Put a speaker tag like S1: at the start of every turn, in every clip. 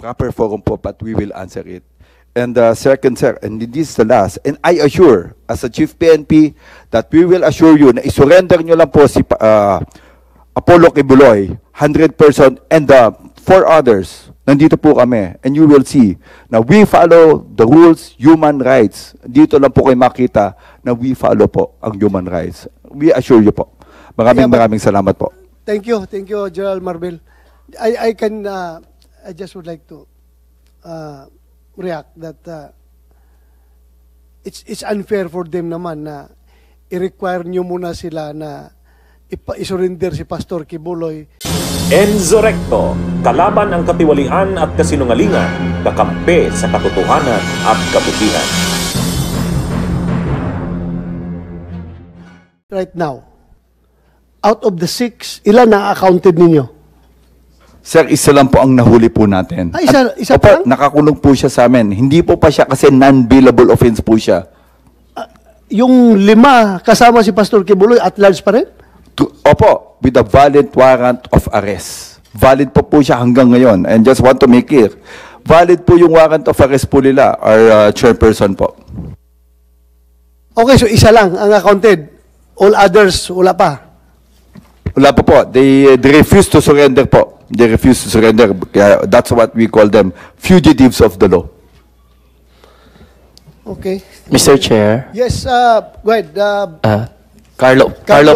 S1: proper forum po, but we will answer it. And second, sir, and this is the last, and I assure, as a Chief PNP, that we will assure you na isurrender nyo lang po si Apollo Kibuloy, 100%, and the 4 others, nandito po kami, and you will see na we follow the rules, human rights. Dito lang po kayo makita na we follow po ang human rights. We assure you po. Maraming salamat po.
S2: Thank you, General Marbel. I just would like to react that it's unfair for them naman na i-require nyo muna sila na isurrender si Pastor Kibuloy.
S3: Enzo Recto, kalaban ang katiwalian at kasinungalingan, kakampi sa katotohanan at kabutihan.
S2: Right now, out of the 6, ilan na accounted ninyo?
S1: Sir, isa lang po ang nahuli po natin.
S2: Ay, isa pa lang?
S1: Nakakulong po siya sa amin. Hindi po pa siya kasi non-billable offense po siya.
S2: Yung 5 kasama si Pastor Kibuloy at large pa rin?
S1: Opo, with a valid warrant of arrest. Valid po siya hanggang ngayon. And just want to make clear, valid po yung warrant of arrest po nila, our chairperson po.
S2: Okay, so isa lang ang accounted. All others, wala pa?
S1: Wala po. They refuse to surrender po. They refuse to surrender. That's what we call them, fugitives of the law.
S2: Okay.
S4: Mr. Chair.
S2: Yes, go ahead.
S4: Carlo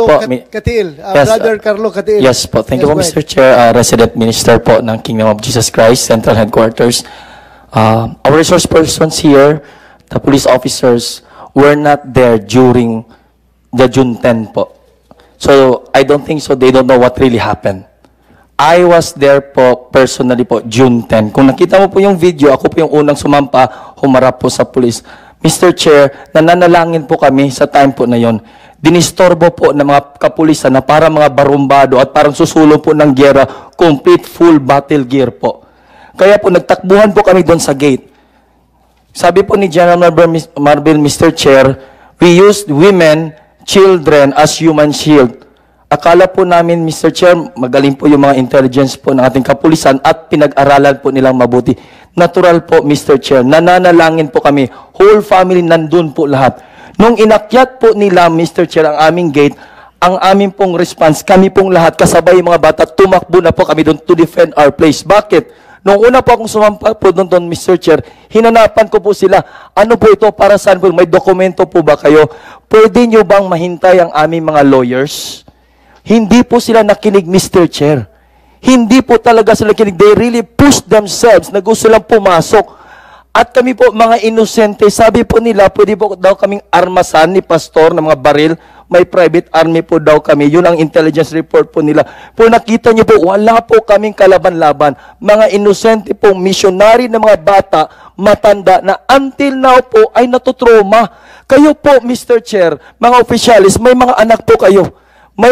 S4: po.
S2: Katiil.
S4: Yes,
S2: Brother Carlo Katiil.
S4: Yes po. Thank you po, Mr. Chair. Resident Minister po ng Kingdom of Jesus Christ, Central Headquarters. Our resource persons here, the police officers, were not there during the June 10 po. So, I don't think so. They don't know what really happened. I was there po, personally po, June 10. Kung nakita mo po yung video, ako po yung unang sumampa, humarap po sa police. Mr. Chair, nananalangin po kami sa time po na yon. Dinistorbo po ng mga kapulisan na para mga barumbado at parang susulong po ng giyera, complete full battle gear po. Kaya po nagtakbuhan po kami doon sa gate. Sabi po ni General Marbel, Mr. Chair, we used women, children as human shield. Akala po namin, Mr. Chair, magaling po yung mga intelligence po ng ating kapulisan at pinag-aralan po nilang mabuti. Natural po, Mr. Chair, nananalangin po kami, whole family nandun po lahat. Nung inakyat po nila, Mr. Chair, ang aming gate, ang aming pong response, kami pong lahat, kasabay yung mga bata, tumakbo na po kami doon to defend our place. Bakit? Nung una po akong sumampa po doon, Mr. Chair, hinanapan ko po sila, ano po ito, para saan po, may dokumento po ba kayo? Pwede nyo bang mahintay ang aming mga lawyers? Hindi po sila nakinig, Mr. Chair. Hindi po talaga sila nakinig. They really pushed themselves na gusto lang pumasok. At kami po, mga inosente, sabi po nila, pwede po daw kaming armasan ni Pastor ng mga baril. May private army po daw kami. Yun ang intelligence report po nila. Po nakita niyo po, wala po kaming kalaban-laban. Mga inosente po, missionary na mga bata, matanda, na until now po ay natutroma. Kayo po, Mr. Chair, mga officials, may mga anak po kayo. May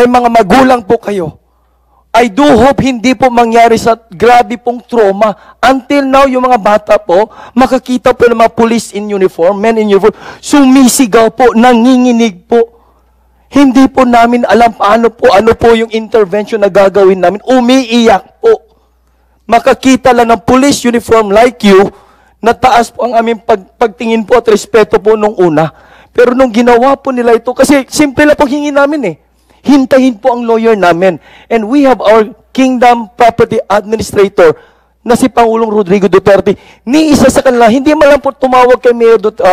S4: mga magulang po kayo. I do hope hindi po mangyari sa grabe pong trauma. Until now, yung mga bata po, makakita po ng mga police in uniform, men in uniform, sumisigaw po, nanginginig po. Hindi po namin alam ano po yung intervention na gagawin namin. Umiiyak po. Makakita lang ng police uniform like you, na taas po ang aming pagtingin po at respeto po nung una. Pero nung ginawa po nila ito, kasi simple lang po hingin namin eh. Hintayin po ang lawyer namin. And we have our Kingdom Property Administrator na si Pangulong Rodrigo Duterte. Ni isa sa kanila, hindi man lang po tumawag kay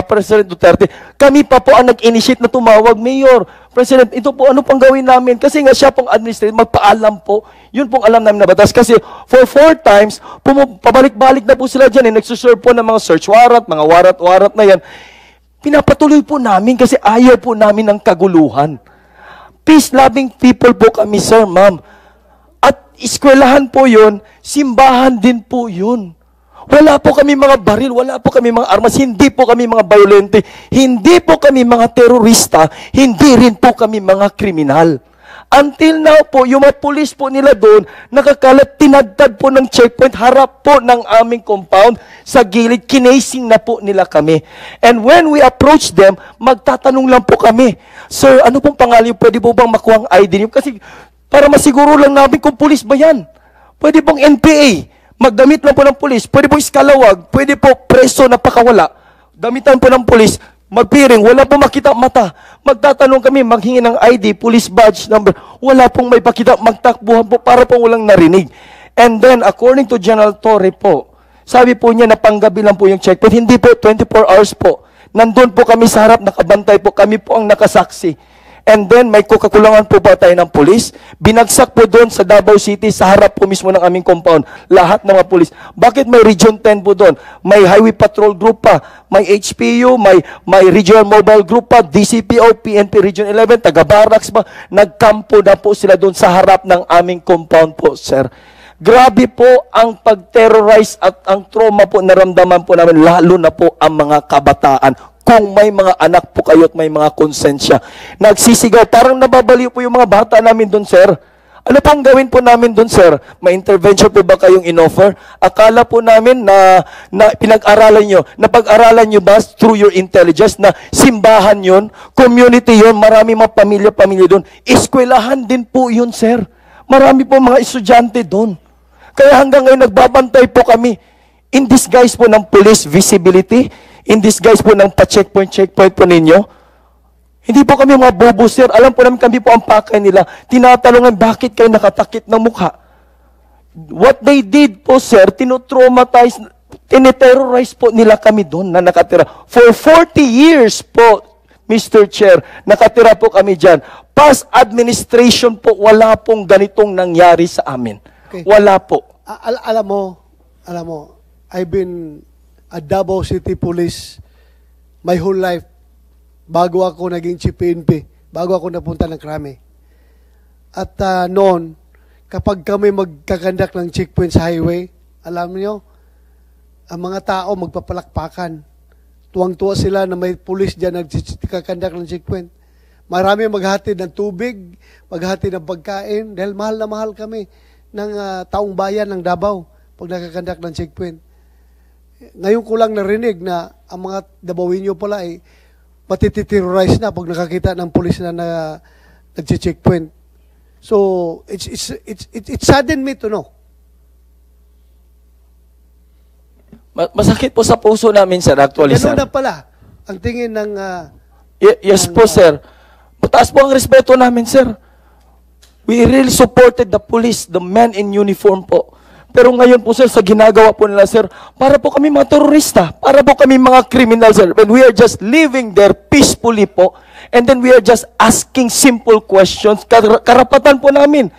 S4: President Duterte. Kami pa po ang nag-initiate na tumawag, Mayor, President, ito po ano pang gawin namin? Kasi nga siya pong administrator, magpaalam po. Yun pong alam namin na batas. Kasi for 4 times, pabalik-balik na po sila dyan. Nagsuserve po ng mga search warrant, mga warrant na yan. Pinapatuloy po namin kasi ayaw po namin ng kaguluhan. Peace-loving people po kami, sir, ma'am. At eskwelahan po yun, simbahan din po yun. Wala po kami mga baril, wala po kami mga armas, hindi po kami mga violente, hindi po kami mga terorista, hindi rin po kami mga kriminal. Until now po, yung mga police po nila doon, nakakalat, tinagtad po ng checkpoint, harap po ng aming compound, sa gilid, kinasing na po nila kami. And when we approach them, magtatanong lang po kami, Sir, ano pong pangalan, pwede po bang makuha ang ID niyo? Kasi para masiguro lang namin kung police ba yan. Pwede pong NPA. Magdamit lang po ng pulis. Pwede po iskalawag. Pwede po preso na pakawala. Damitan po ng pulis. Magpiring. Wala po makita mata. Magtatanong kami, maghingi ng ID, police badge number. Wala pong may pakita. Magtakbuhan po para po walang narinig. And then, according to General Torre po, sabi po niya na panggabi lang po yung checkpoint. Hindi po, 24 hours po. Nandun po kami sa harap, nakabantay po. Kami po ang nakasaksi. And then, may kakulangan po ba tayo ng pulis? Binagsak po doon sa Davao City, sa harap po mismo ng aming compound. Lahat ng mga pulis. Bakit may Region 10 po doon? May Highway Patrol Group pa, may HPU, may Regional Mobile Group pa, DCPO, PNP Region 11, taga-barracks pa. Nagkampo na po sila doon sa harap ng aming compound po, sir. Grabe po ang pag-terrorize at ang trauma po naramdaman po namin, lalo na po ang mga kabataan. Kung may mga anak po kayo at may mga konsensya. Nagsisigaw, parang nababaliw po yung mga bata namin doon, sir. Ano pong gawin po namin doon, sir? May intervention po ba kayong in-offer? Akala po namin na pinag-aralan nyo, napag-aralan nyo ba through your intelligence na simbahan yun, community yun, marami mga pamilya-pamilya doon. Eskwelahan din po yun, sir. Marami po mga estudyante doon. Kaya hanggang ngayon nagbabantay po kami. In disguise po ng police visibility, in disguise po ng checkpoint po ninyo. Hindi po kami mga bobo, sir. Alam po namin kami po ang pakay nila. Tinatanungan, bakit kayo nakatakip ng mukha? What they did po, sir, tinotraumatize, tineterrorize po nila kami doon na nakatira. For 40 years po, Mr. Chair, nakatira po kami dyan. Past administration po, wala pong ganitong nangyari sa amin.
S2: Okay.
S4: Wala po.
S2: Alam mo, I've been a Davao City Police my whole life bago ako naging Chief PNP, bago ako napunta ng Krame. At noon, kapag kami magkakandak ng checkpoint sa highway, alam niyo, ang mga tao magpapalakpakan. Tuwang-tuwa sila na may pulis dyan nagkakandak ng checkpoint. Marami maghatid ng tubig, maghatid ng pagkain, dahil mahal na mahal kami ng taong bayan ng Davao pag nakakandak ng checkpoint. Ngayon ko lang narinig na ang mga Davao pala ay matititerrorize na pag nakakita ng pulis na nag-checkpoint. So, it saddened me to know.
S4: Masakit po sa puso namin, sir, actually, sir.
S2: Ganun na pala ang tingin ng...
S4: Yes po, sir. Mataas po ang respeto namin, sir. We really supported the police, the men in uniform po. Pero ngayon po, sir, sa ginagawa po nila, sir, para po kami mga terorista, para po kami mga criminal, sir. When we are just living there peacefully po, and then we are just asking simple questions, karapatan po namin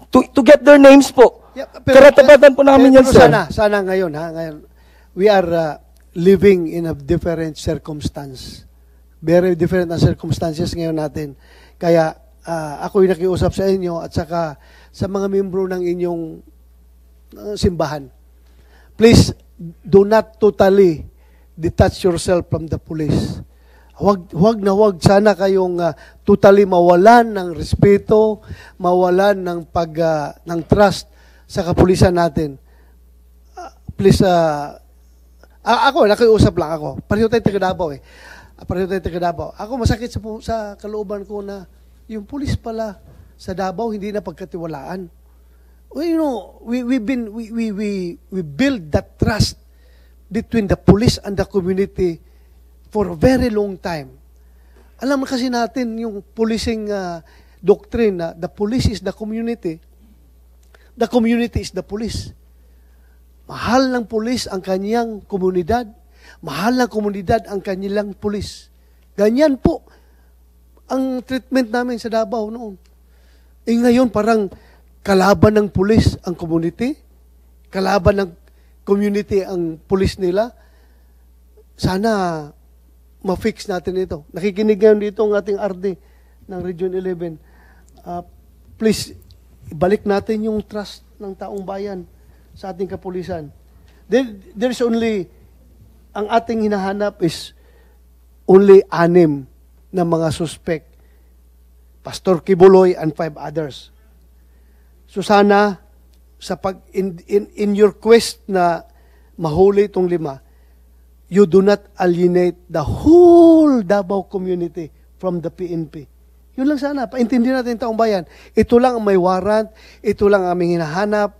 S4: to get their names po.
S2: Yeah,
S4: Karapatan po namin yan, sir.
S2: Sana ngayon, ngayon, we are living in a different circumstance. Very different na circumstances ngayon natin. Kaya, ako'y nakiusap sa inyo at saka sa mga membro ng inyong simbahan. Please, do not totally detach yourself from the police. Huwag sana kayong totally mawalan ng respeto, mawalan ng ng trust sa kapulisan natin. Please, ako, nakiusap lang ako. Pareho tayong taga Davao Pareho tayong taga Davao. Ako, masakit sa kalooban ko na yung pulis pala sa Davao hindi na pagkatiwalaan. Well, you know, we build that trust between the police and the community for a very long time. Alam mo kasi natin yung policing doctrine na the police is the community is the police. Mahal ng police ang kanyang komunidad, mahal ng komunidad ang kanilang police. Ganyan po ang treatment namin sa Davao noon. Ngayon parang kalaban ng pulis ang community, kalaban ng community ang pulis nila. Sana ma-fix natin ito. Nakikinig ngayon dito ang ating RD ng Region 11. Please, ibalik natin yung trust ng taong bayan sa ating kapulisan. There's only, ang ating hinahanap is only 6 na mga suspect. Pastor Kibuloy and 5 others. So sana, in your quest na mahuli itong 5, you do not alienate the whole Davao community from the PNP. Yun lang sana. Paintindihan natin taong bayan. Ito lang ang may warrant. Ito lang ang aming hinahanap.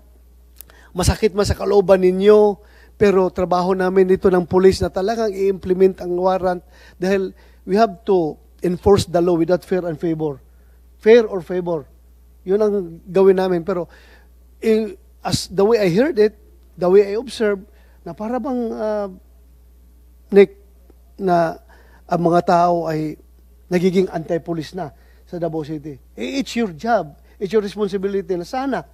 S2: masakit man sa kalooban ninyo, pero trabaho namin dito ng police na talagang i-implement ang warrant dahil we have to enforce the law without fear and favor. Fair or favor. Yun ang gawin namin. Pero as the way I heard it, the way I observed, na para bang Nick, na ang mga tao ay nagiging anti-police na sa Davao City. It's your job. It's your responsibility na sana,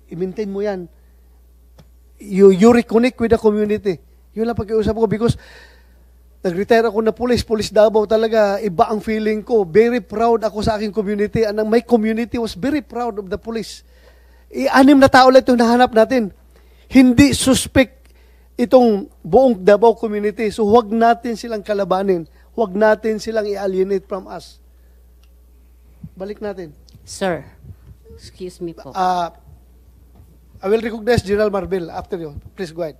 S2: i-maintain mo yan. You reconnect with the community. Yun lang pag-iusap ko because nag-retire ako na police Davao talaga, iba ang feeling ko. Very proud ako sa aking community and my community was very proud of the police. 6 na tao lang itong nahanap natin. Hindi suspect itong buong Davao community. So huwag natin silang kalabanin. Huwag natin silang i-alienate from us. Balik natin.
S5: Sir, excuse me po.
S2: I will recognize General Marbel after you. Please go ahead.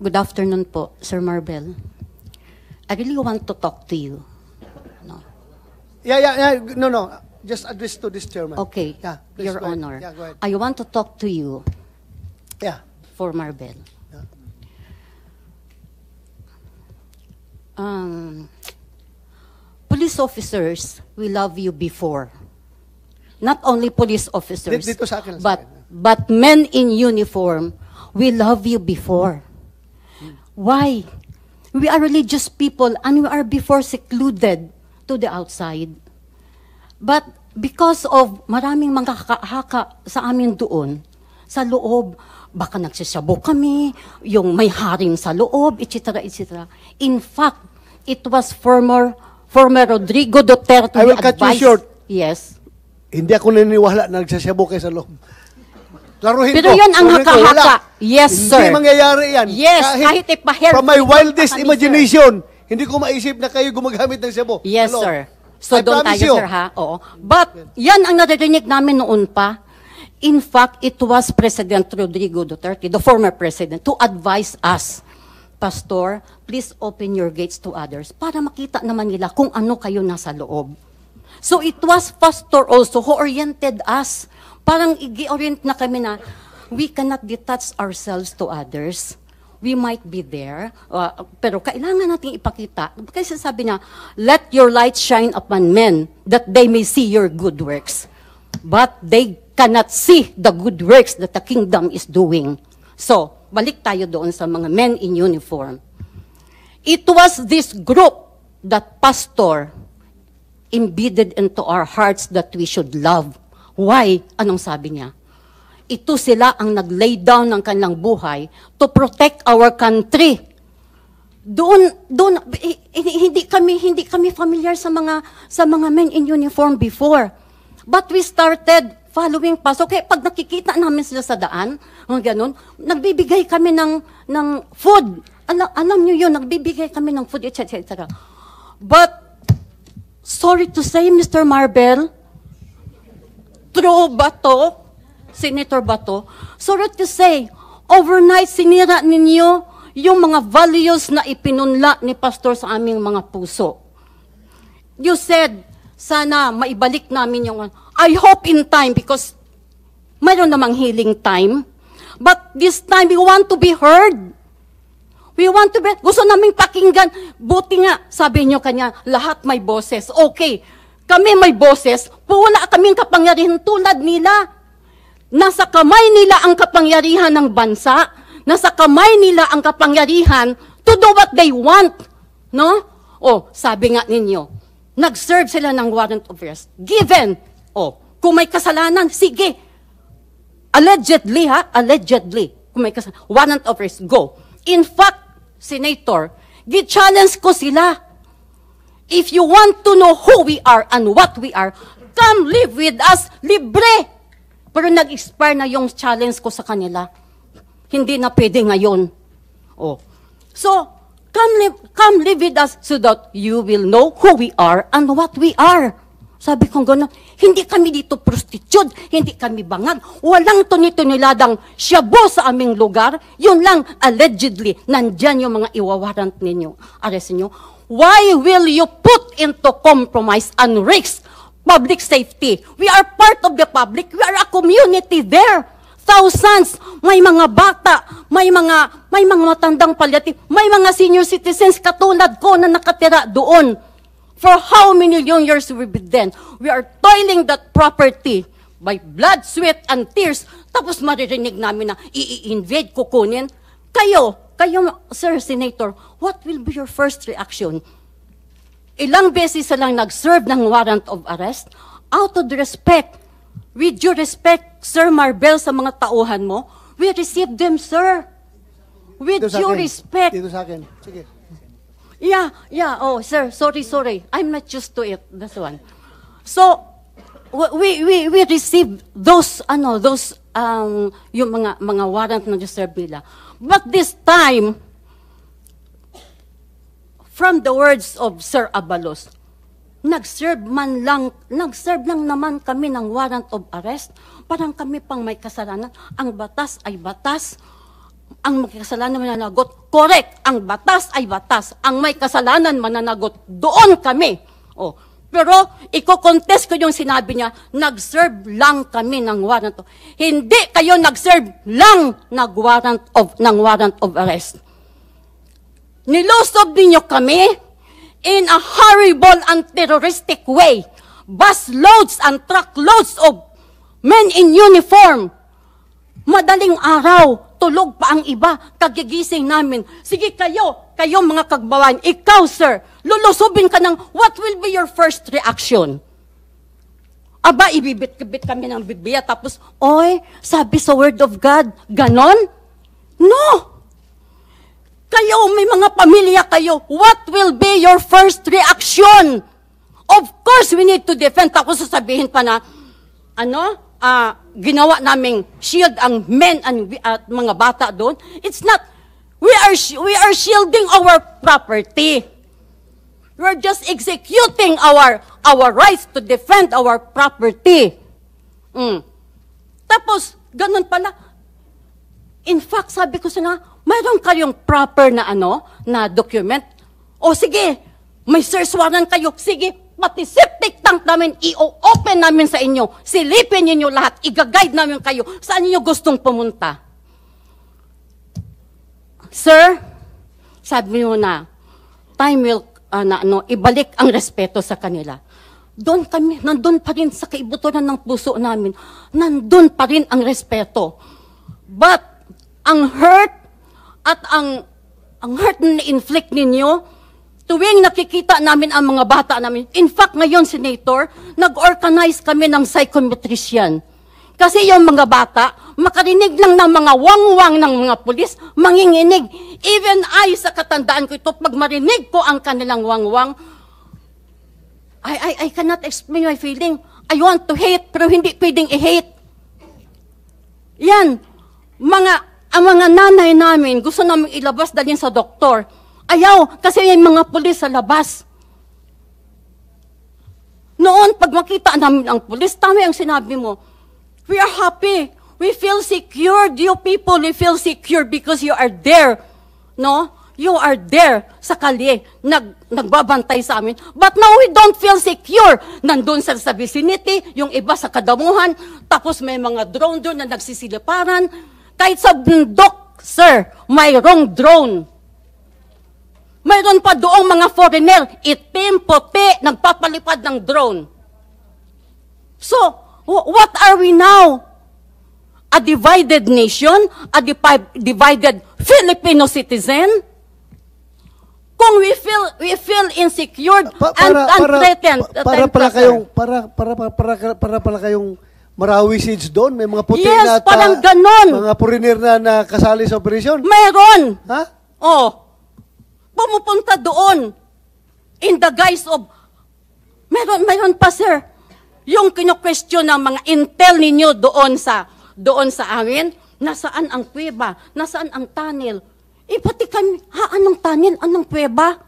S5: Good afternoon po, Sir Marbel. I really want to talk to you. No.
S2: Yeah. No. Just address to this chairman.
S5: Okay,
S2: Yeah, please
S5: Your
S2: go ahead.
S5: Honor.
S2: Yeah, go ahead.
S5: I want to talk to you
S2: Yeah.
S5: for Marbel.
S2: Yeah.
S5: Police officers, we love you before. Not only police officers,
S2: Dito sa akin,
S5: but men in uniform, we love you before. Why? We are religious people and we are before secluded to the outside. But because of maraming mga haka sa amin doon, sa loob, baka nagsisabo kami, yung may haring sa loob, etc., etc. In fact, it was former Rodrigo Duterte
S2: I will cut you short.
S5: Yes.
S2: Hindi ako naniniwala na nagsasyabo kayo sa loob. Laruhin
S5: Pero
S2: ko.
S5: yun ang
S2: Laruhin ko.
S5: haka-haka.
S2: Wala.
S5: Yes, sir.
S2: Hindi mangyayari yan.
S5: Yes, kahit ipa-help
S2: From my
S5: dito
S2: wildest
S5: pa kami,
S2: imagination, hindi ko maisip na kayo gumagamit ng syabo.
S5: Yes,
S2: Hello.
S5: sir. So
S2: I
S5: doon
S2: promise
S5: tayo,
S2: you.
S5: sir, ha? Oo. But, yan ang naririnig namin noon pa. In fact, it was President Rodrigo Duterte, the former president, to advise us, Pastor, please open your gates to others para makita naman nila kung ano kayo nasa loob. So it was Pastor also who oriented us. Parang i-orient na kami na we cannot detach ourselves to others. We might be there, pero kailangan nating ipakita. Kasi sabi niya, let your light shine upon men that they may see your good works. But they cannot see the good works that the kingdom is doing. So, balik tayo doon sa mga men in uniform. It was this group that Pastor embedded into our hearts that we should love. Why? Anong sabi niya? Ito sila ang nag-lay down ng kanilang buhay to protect our country. Doon hindi kami familiar sa mga men in uniform before. But we started following pasok. Kaya pag nakikita namin sila sa daan, ganun, nagbibigay kami ng food. Alam niyo yun, nagbibigay kami ng food, etc. But, sorry to say, Mr. Marbel, true ba to? Senator Bato, sorry to say, overnight sinira ninyo yung mga values na ipinunla ni Pastor sa aming mga puso. You said, sana maibalik namin yung, I hope in time because mayroon namang healing time. But this time, we want to be heard. Gusto naming pakinggan. Buti nga, sabi nyo kanya, lahat may boses. Okay, kami may boses, wala kaming kapangyarihan tulad nila. Nasa kamay nila ang kapangyarihan ng bansa. Nasa kamay nila ang kapangyarihan to do what they want. No? Sabi nga ninyo, nag-serve sila ng warrant of arrest. Given. Kung may kasalanan, sige. Allegedly, kung may kasalanan, warrant of arrest, go. In fact, Senator, gi-challenge ko sila. If you want to know who we are and what we are, come live with us, libre. Pero nag-expire na yung challenge ko sa kanila. Hindi na pwede ngayon. So, come live with us so that you will know who we are and what we are. Sabi ko gano'n, hindi kami dito prostitute, hindi kami bangag, walang tuni-tuniladang syabo sa aming lugar, yun lang, allegedly, nandyan yung mga iwawarant ninyo, arrest ninyo. Why will you put into compromise and risk public safety. We are part of the public. We are a community there. Thousands, may mga bata, may mga matandang palliative, may mga senior citizens katulad ko na nakatira doon. For how many years we've been then? We are toiling that property by blood, sweat, and tears. Tapos maririnig namin na i-invade, kukunin. Kayo, Sir Senator, what will be your first reaction? Ilang beses lang nag-serve ng warrant of arrest? Out of respect, with due respect, Sir Marbel, sa mga tauhan mo, we received them, sir. With
S2: Dito sa
S5: due
S2: akin.
S5: respect.
S2: Dito sa akin. Sige.
S5: Yeah. Oh, sir, sorry. I'm not used to it. That's one. So, we received those, yung mga warrant na deserve nila. But this time, from the words of Sir Abalos, nag-serve lang naman kami ng warrant of arrest. Parang kami pang may kasalanan. Ang batas ay batas. Ang may kasalanan mananagot. Correct. Ang batas ay batas. Ang may kasalanan mananagot. Doon kami. Oh. Pero, iko-contest ko yung sinabi niya, nag-serve lang kami ng warrant of Hindi kayo nag-serve lang ng warrant of arrest. Nilusob ninyo kami in a horrible and terroristic way. Busloads and truckloads of men in uniform. Madaling araw, tulog pa ang iba, kagigising namin. Sige kayo mga kagbawan, ikaw sir, lulusobin ka ng what will be your first reaction? Aba, ibibit-bit kami ng Biblia, tapos, oy, sabi sa word of God, ganon? No! Kayo, may mga pamilya kayo, what will be your first reaction? Of course, we need to defend. Tapos sasabihin pa na, ginawa naming shield ang men at mga bata doon. It's not, we are shielding our property. We're just executing our rights to defend our property. Tapos, ganun pala. In fact, sabi ko sana, mayroon kayong proper na na document. O sige, may search warrant kayo. Sige, pati septic tank namin, i-open namin sa inyo. Silipin ninyo lahat. I-guide namin kayo. Saan niyo gustong pumunta? Sir, sabi mo na, time will, ibalik ang respeto sa kanila. Doon kami, nandun pa rin sa kaibuturan ng puso namin. Nandun pa rin ang respeto. But, ang hurt at ang hurt na inflict ninyo, tuwing nakikita namin ang mga bata namin, in fact, ngayon, Senator, nag-organize kami ng psychometrician. Kasi yung mga bata, makarinig lang ng mga wangwang ng mga pulis, manginginig. Even I, sa katandaan ko ito, pag marinig ko ang kanilang wangwang, I cannot explain my feeling. I want to hate, pero hindi pwedeng i-hate. Yan, ang mga nanay namin, gusto namin ilabas dalhin sa doktor. Ayaw, kasi may mga pulis sa labas. Noon, pag makita namin ang pulis, tama ang sinabi mo, we are happy. We feel secure. You people, we feel secure because you are there. No? You are there sa kalye, nagbabantay sa amin. But now we don't feel secure. Nandun sa vicinity, yung iba sa kadamuhan, tapos may mga drone doon na nagsisiliparan. Kahit sa bundok, sir, mayroong drone. Mayroon pa doong mga foreigner, itim, puti, nagpapalipad ng drone. So, what are we now? A divided nation? A divided Filipino citizen? Kung we feel insecure and threatened.
S2: Para pala kayong Marawi Siege doon, may mga puti
S5: yes,
S2: na
S5: parang ganon.
S2: Mga foreigner na kasali sa operasyon.
S5: Meron.
S2: Ha?
S5: Oh. Pumupunta doon in the guise of meron pa sir. Yung kino-question ng mga intel ninyo doon sa amin, nasaan ang kuweba, nasaan ang tunnel. Pati kami, anong tunnel, anong kuweba?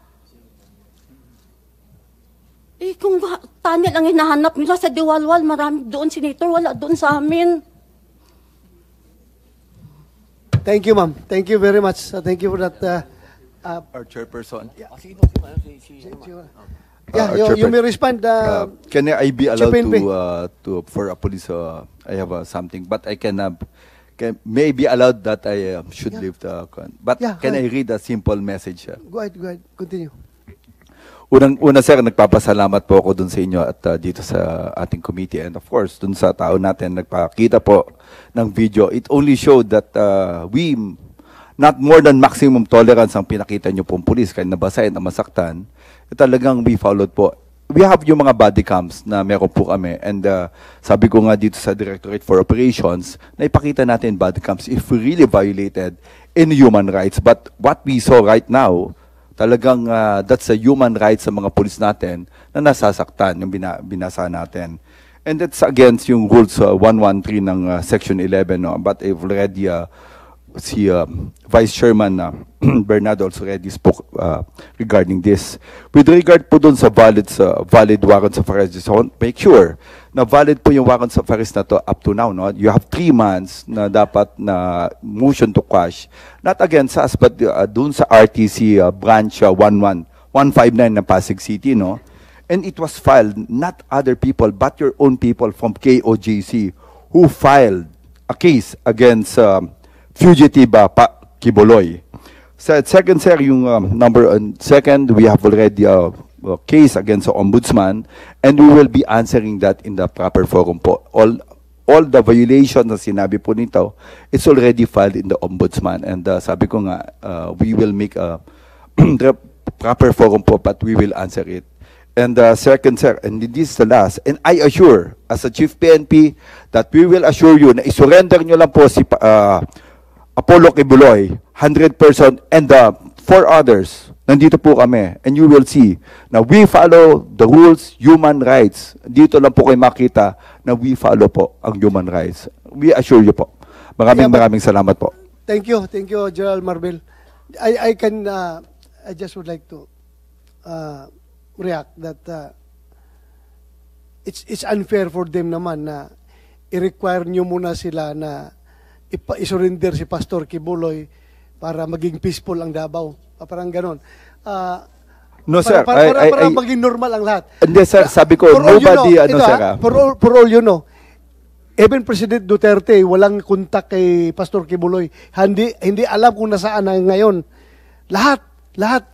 S5: Kung tunnel ang hinahanap nila sa Diwalwal, marami doon, Senator, wala doon sa amin.
S2: Thank you, ma'am. Thank you very much. Thank you for that.
S1: Our chairperson.
S2: Yeah, you may respond.
S1: Can I be allowed
S2: Chief PNP.
S1: to for a police? I have something, but I may be allowed that I should leave the. But
S2: Yeah,
S1: can I
S2: go
S1: read a simple message?
S2: Go ahead. Continue.
S1: Una sir, nagpapasalamat po ako dun sa inyo at dito sa ating committee, and of course dun sa tao natin nagpakita po ng video. It only showed that we not more than maximum tolerance ang pinakita nyo pong pulis, kahit nabasahin na masaktan. Talagang we followed po. We have yung mga body cams na meron po kami, and sabi ko nga dito sa Directorate for Operations na ipakita natin body cams if we really violated any human rights. But what we saw right now, talagang that's a human rights sa mga pulis natin na nasasaktan, yung binasa natin. And that's against yung rules 113 ng Section 11. No? But I've already, si Vice Chairman Bernardo also already spoke regarding this. With regard po dun sa valid warrants of arrest, so make sure na valid po yung warrants of arrest na to up to now. No? You have 3 months na dapat na motion to quash, not against us, but dun sa RTC branch 159 na Pasig City. No? And it was filed, not other people, but your own people from KOJC who filed a case against fugitive Kibuloy. Second, sir, yung second, we have already a case against the ombudsman, and we will be answering that in the proper forum po. All the violations na sinabi po nito, it's already filed in the ombudsman, and sabi ko nga, we will make a proper forum po, but we will answer it. And second, sir, and this is the last, and I assure, as a Chief PNP, that we will assure you na isurrender nyo lang po si Apollo Kibuloy, 100%, and 4 others, nandito po kami, and you will see na we follow the rules, human rights. Dito lang po kayo makita na we follow po ang human rights. We assure you po. Maraming salamat po.
S2: Thank you, General Marbel. I just would like to react that it's unfair for them naman na i-require nyo muna sila na isurrender si Pastor Kibuloy para maging peaceful ang Davao. Parang ganon.
S1: No, sir.
S2: Para maging normal ang lahat.
S1: Hindi, sir. Sabi ko, nobody,
S2: for all you know, even President Duterte, walang kontak kay Pastor Kibuloy. Hindi alam kung nasaan na ngayon. Lahat.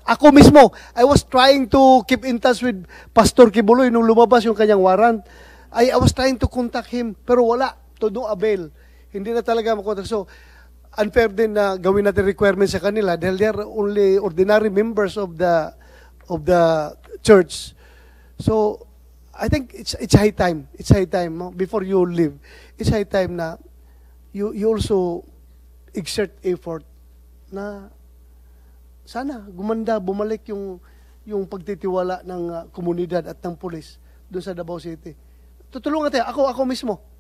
S2: Ako mismo, I was trying to keep in touch with Pastor Kibuloy nung lumabas yung kanyang warrant. I was trying to contact him, pero wala. To no avail. Hindi na talaga makontak. So, unfair din na gawin natin requirements sa kanila dahil they are only ordinary members of the church. So, I think it's high time. It's high time, no? Before you leave. It's high time na you also exert effort na sana gumanda, bumalik yung pagtitiwala ng komunidad at ng pulis doon sa Davao City. Tutulungan tayo. Ako mismo.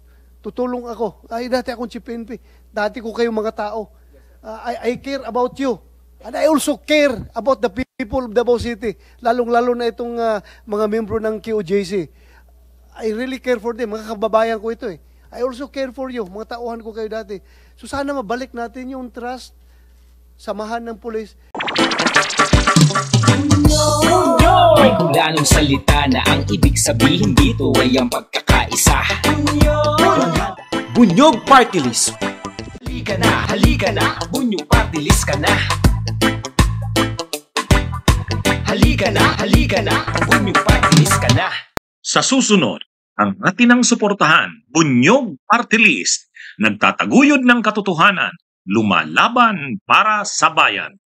S2: Tutulong ako. Ay, dati akong Chief PNP. Dati ko kayong mga tao. I care about you. And I also care about the people of Davao City. Lalong-lalo na itong mga membro ng QJC. I really care for them. Mga kababayan ko ito eh. I also care for you. Mga tauhan ko kayo dati. So sana mabalik natin yung trust, samahan ng pulis.
S6: May kulanong salita na ang ibig sabihin dito ay ang pagkakaisa. Bunyog Party List. Halika na, Bunyog Party List ka na. Halika na, Bunyog Party List ka na.
S3: Sa susunod, ang atinang suportahan, Bunyog Party List, nagtataguyod ng katotohanan, lumalaban para sa bayan.